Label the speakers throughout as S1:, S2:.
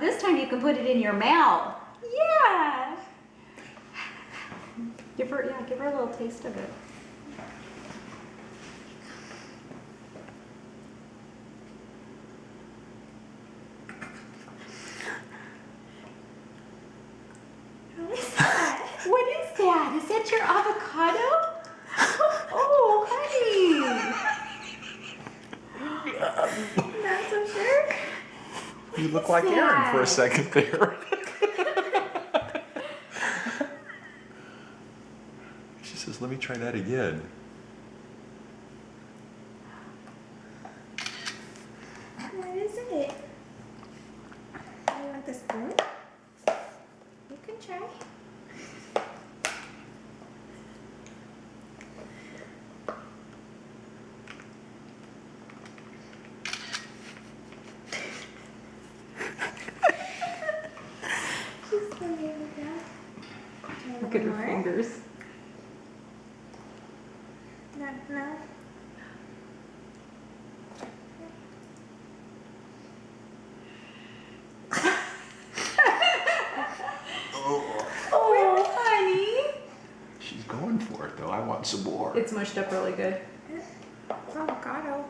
S1: This time you can put it in your mouth. Yeah. Give her a little taste of it.
S2: What is that?
S1: What is that? Is that your avocado? Oh, honey.
S2: Not so sure.
S3: You look like Aaron for a second there. She says, let me try that again.
S2: What is it? You want the spoon? You can try. She's playing with that. Try a
S1: Look at
S2: little
S1: her
S2: more.
S1: fingers.
S2: Not enough.
S1: Oh, honey.
S3: She's going for it though. I want some more.
S1: It's mushed up really good.
S2: Avocado.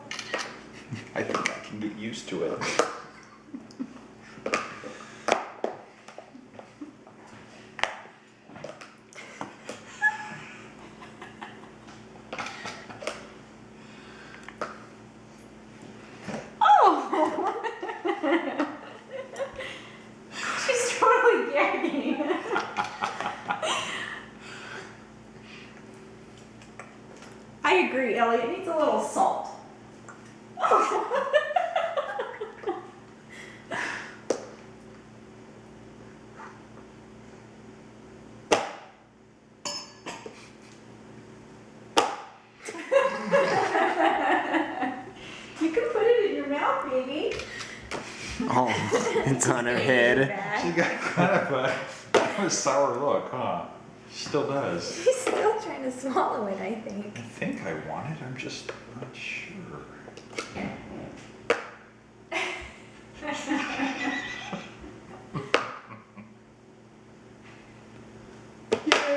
S3: I think I can get used to it.
S1: Oh! She's totally gagging. I agree, Ellie. It needs a little salt. You can put it in your mouth, baby.
S4: Oh, it's on her head.
S3: She got kind of a sour look, huh? She still does.
S2: He's still trying to swallow it, I think.
S3: I think I want it. I'm just not sure.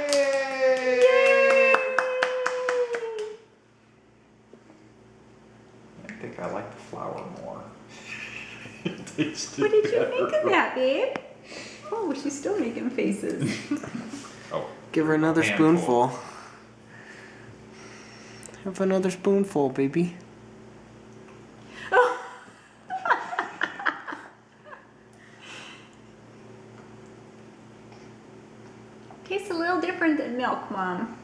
S3: Yay! I think I like the flour more. It tasted
S1: What did you
S3: better.
S1: think of that, babe? Oh, she's still making faces.
S3: Oh,
S4: Give her another
S3: Handful.
S4: spoonful. Have another spoonful, baby.
S1: Tastes a little different than milk, Mom.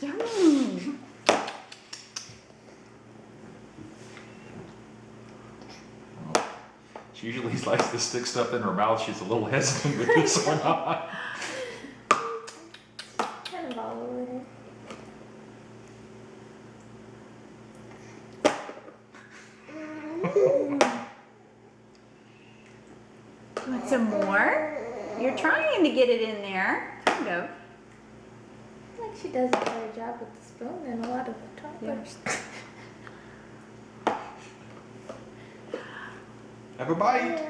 S1: Yummy.
S3: she usually likes to stick stuff in her mouth. She's a little hesitant with this one on.
S2: Kind of all over it.
S1: You want some more? You're trying to get it in there, kind of.
S2: I feel like she does a better job with the spoon than a lot of toddlers.
S3: Have a bite.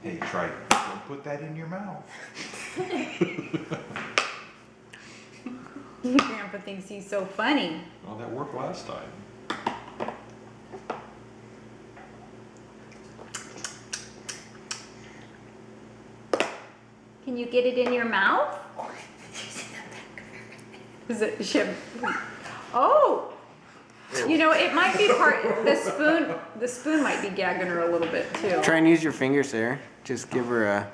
S3: Hey, try it. Don't put that in your mouth.
S1: Grandpa thinks he's so funny.
S3: Well, that worked last time.
S1: Can you get it in your mouth? Is it ship? Oh, you know, it might be part. The spoon might be gagging her a little bit too.
S4: Try and use your fingers there. Just give her a.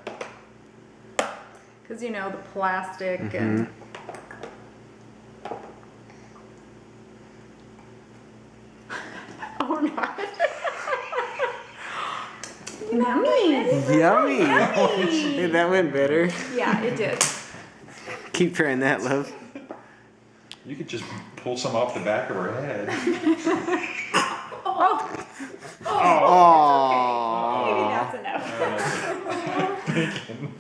S1: Because you know the plastic and. Oh no. Yummy.
S4: Yummy!
S1: Yummy.
S4: Hey, that went better.
S1: Yeah, it did.
S4: Keep trying that, love.
S3: You could just pull some off the back of her head.
S1: Oh.
S4: Oh.
S1: Maybe that's enough.
S3: thinking.